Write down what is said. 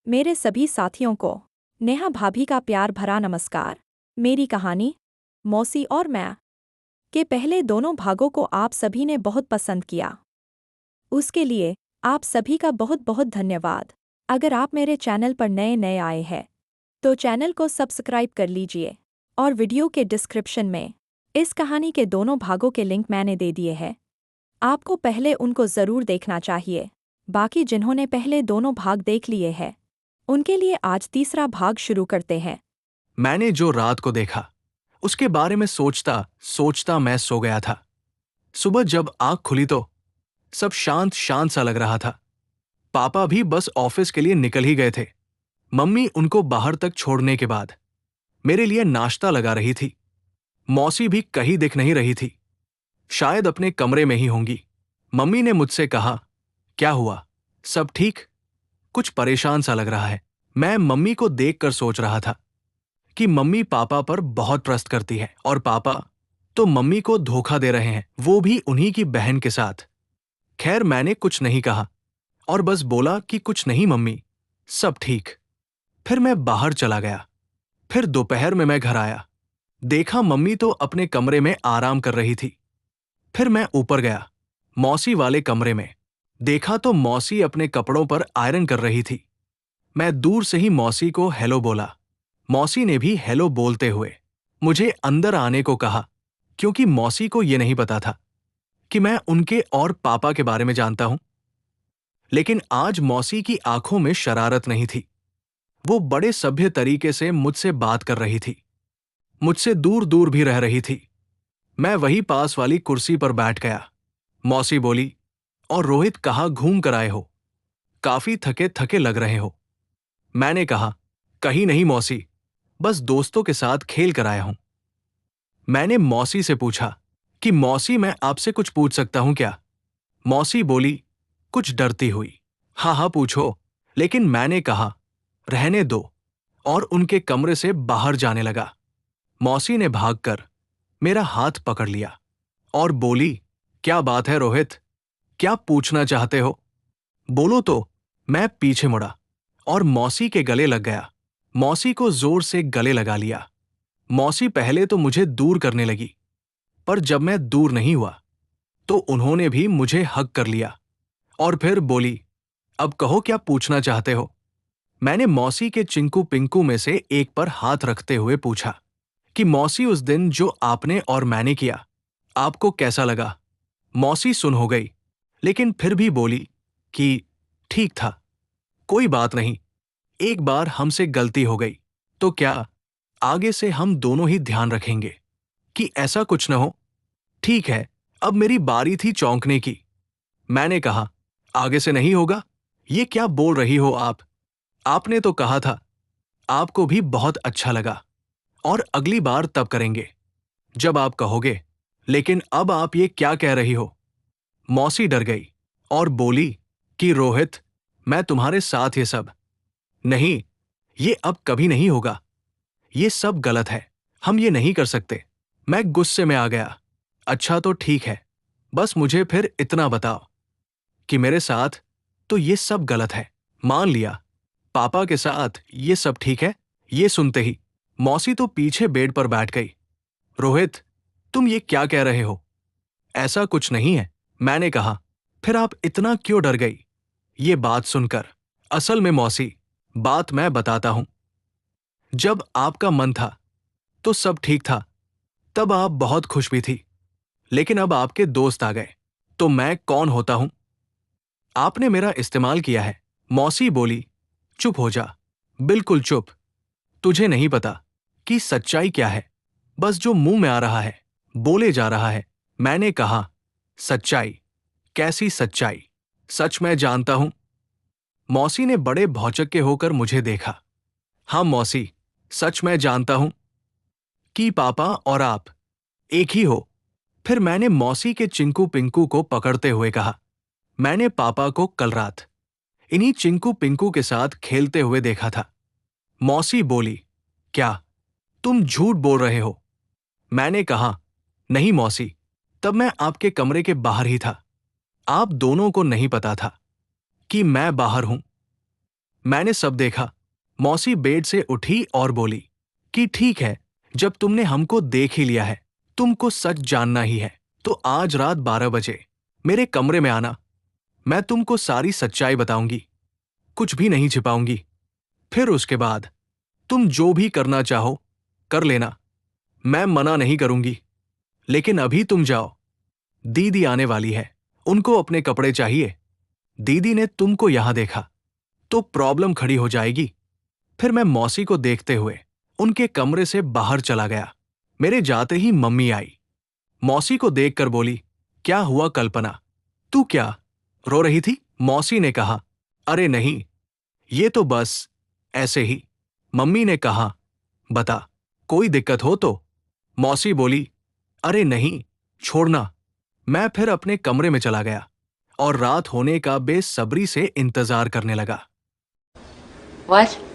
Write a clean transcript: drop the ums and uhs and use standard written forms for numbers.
मेरे सभी साथियों को नेहा भाभी का प्यार भरा नमस्कार। मेरी कहानी मौसी और मैं के पहले दोनों भागों को आप सभी ने बहुत पसंद किया। उसके लिए आप सभी का बहुत बहुत धन्यवाद। अगर आप मेरे चैनल पर नए नए आए हैं तो चैनल को सब्सक्राइब कर लीजिए और वीडियो के डिस्क्रिप्शन में इस कहानी के दोनों भागों के लिंक मैंने दे दिए हैं। आपको पहले उनको ज़रूर देखना चाहिए। बाकी जिन्होंने पहले दोनों भाग देख लिए हैं उनके लिए आज तीसरा भाग शुरू करते हैं। मैंने जो रात को देखा उसके बारे में सोचता सोचता मैं सो गया था। सुबह जब आंख खुली तो सब शांत शांत सा लग रहा था। पापा भी बस ऑफिस के लिए निकल ही गए थे। मम्मी उनको बाहर तक छोड़ने के बाद मेरे लिए नाश्ता लगा रही थी। मौसी भी कहीं दिख नहीं रही थी, शायद अपने कमरे में ही होंगी। मम्मी ने मुझसे कहा, क्या हुआ, सब ठीक? कुछ परेशान सा लग रहा है। मैं मम्मी को देखकर सोच रहा था कि मम्मी पापा पर बहुत ट्रस्ट करती है और पापा तो मम्मी को धोखा दे रहे हैं, वो भी उन्हीं की बहन के साथ। खैर मैंने कुछ नहीं कहा और बस बोला कि कुछ नहीं मम्मी, सब ठीक। फिर मैं बाहर चला गया। फिर दोपहर में मैं घर आया, देखा मम्मी तो अपने कमरे में आराम कर रही थी। फिर मैं ऊपर गया मौसी वाले कमरे में, देखा तो मौसी अपने कपड़ों पर आयरन कर रही थी। मैं दूर से ही मौसी को हेलो बोला। मौसी ने भी हेलो बोलते हुए मुझे अंदर आने को कहा, क्योंकि मौसी को यह नहीं पता था कि मैं उनके और पापा के बारे में जानता हूं। लेकिन आज मौसी की आंखों में शरारत नहीं थी। वो बड़े सभ्य तरीके से मुझसे बात कर रही थी, मुझसे दूर दूर भी रह रही थी। मैं वही पास वाली कुर्सी पर बैठ गया। मौसी बोली, और रोहित कहाँ घूम कर आए हो? काफी थके थके लग रहे हो। मैंने कहा, कहीं नहीं मौसी, बस दोस्तों के साथ खेल कर आया हूं। मैंने मौसी से पूछा कि मौसी मैं आपसे कुछ पूछ सकता हूं क्या? मौसी बोली, कुछ डरती हुई, हाँ हाँ पूछो। लेकिन मैंने कहा, रहने दो, और उनके कमरे से बाहर जाने लगा। मौसी ने भागकर मेरा हाथ पकड़ लिया और बोली, क्या बात है रोहित, क्या पूछना चाहते हो? बोलो तो। मैं पीछे मुड़ा और मौसी के गले लग गया। मौसी को जोर से गले लगा लिया। मौसी पहले तो मुझे दूर करने लगी, पर जब मैं दूर नहीं हुआ तो उन्होंने भी मुझे हग कर लिया और फिर बोली, अब कहो क्या पूछना चाहते हो? मैंने मौसी के चिंकू पिंकू में से एक पर हाथ रखते हुए पूछा कि मौसी उस दिन जो आपने और मैंने किया, आपको कैसा लगा? मौसी सुन हो गई, लेकिन फिर भी बोली कि ठीक था, कोई बात नहीं, एक बार हमसे गलती हो गई, तो क्या आगे से हम दोनों ही ध्यान रखेंगे कि ऐसा कुछ न हो। ठीक है, अब मेरी बारी थी चौंकने की। मैंने कहा, आगे से नहीं होगा? ये क्या बोल रही हो आप? आपने तो कहा था आपको भी बहुत अच्छा लगा और अगली बार तब करेंगे जब आप कहोगे, लेकिन अब आप ये क्या कह रही हो? मौसी डर गई और बोली कि रोहित, मैं तुम्हारे साथ ये सब नहीं, ये अब कभी नहीं होगा। ये सब गलत है, हम ये नहीं कर सकते। मैं गुस्से में आ गया। अच्छा तो ठीक है, बस मुझे फिर इतना बताओ कि मेरे साथ तो ये सब गलत है, मान लिया, पापा के साथ ये सब ठीक है। ये सुनते ही मौसी तो पीछे बेड पर बैठ गई। रोहित, तुम ये क्या कह रहे हो? ऐसा कुछ नहीं है, मैंने कहा। फिर आप इतना क्यों डर गई ये बात सुनकर? असल में मौसी, बात मैं बताता हूं। जब आपका मन था तो सब ठीक था, तब आप बहुत खुश भी थी। लेकिन अब आपके दोस्त आ गए तो मैं कौन होता हूं? आपने मेरा इस्तेमाल किया है। मौसी बोली, चुप हो जा, बिल्कुल चुप। तुझे नहीं पता कि सच्चाई क्या है, बस जो मुंह में आ रहा है बोले जा रहा है। मैंने कहा, सच्चाई? कैसी सच्चाई? सच मैं जानता हूं। मौसी ने बड़े भौचक्के होकर मुझे देखा। हाँ मौसी, सच मैं जानता हूं कि पापा और आप एक ही हो। फिर मैंने मौसी के चिंकू पिंकू को पकड़ते हुए कहा, मैंने पापा को कल रात इन्हीं चिंकू पिंकू के साथ खेलते हुए देखा था। मौसी बोली, क्या तुम झूठ बोल रहे हो? मैंने कहा, नहीं मौसी, तब मैं आपके कमरे के बाहर ही था। आप दोनों को नहीं पता था कि मैं बाहर हूं। मैंने सब देखा। मौसी बेड से उठी और बोली कि ठीक है, जब तुमने हमको देख ही लिया है, तुमको सच जानना ही है, तो आज रात 12 बजे मेरे कमरे में आना। मैं तुमको सारी सच्चाई बताऊंगी, कुछ भी नहीं छिपाऊंगी। फिर उसके बाद तुम जो भी करना चाहो कर लेना, मैं मना नहीं करूंगी। लेकिन अभी तुम जाओ, दीदी आने वाली है, उनको अपने कपड़े चाहिए। दीदी ने तुमको यहां देखा तो प्रॉब्लम खड़ी हो जाएगी। फिर मैं मौसी को देखते हुए उनके कमरे से बाहर चला गया। मेरे जाते ही मम्मी आई। मौसी को देखकर बोली, क्या हुआ कल्पना, तू क्या रो रही थी? मौसी ने कहा, अरे नहीं, ये तो बस ऐसे ही। मम्मी ने कहा, बता, कोई दिक्कत हो तो? मौसी बोली, अरे नहीं, छोड़ना। मैं फिर अपने कमरे में चला गया और रात होने का बेसब्री से इंतजार करने लगा। What?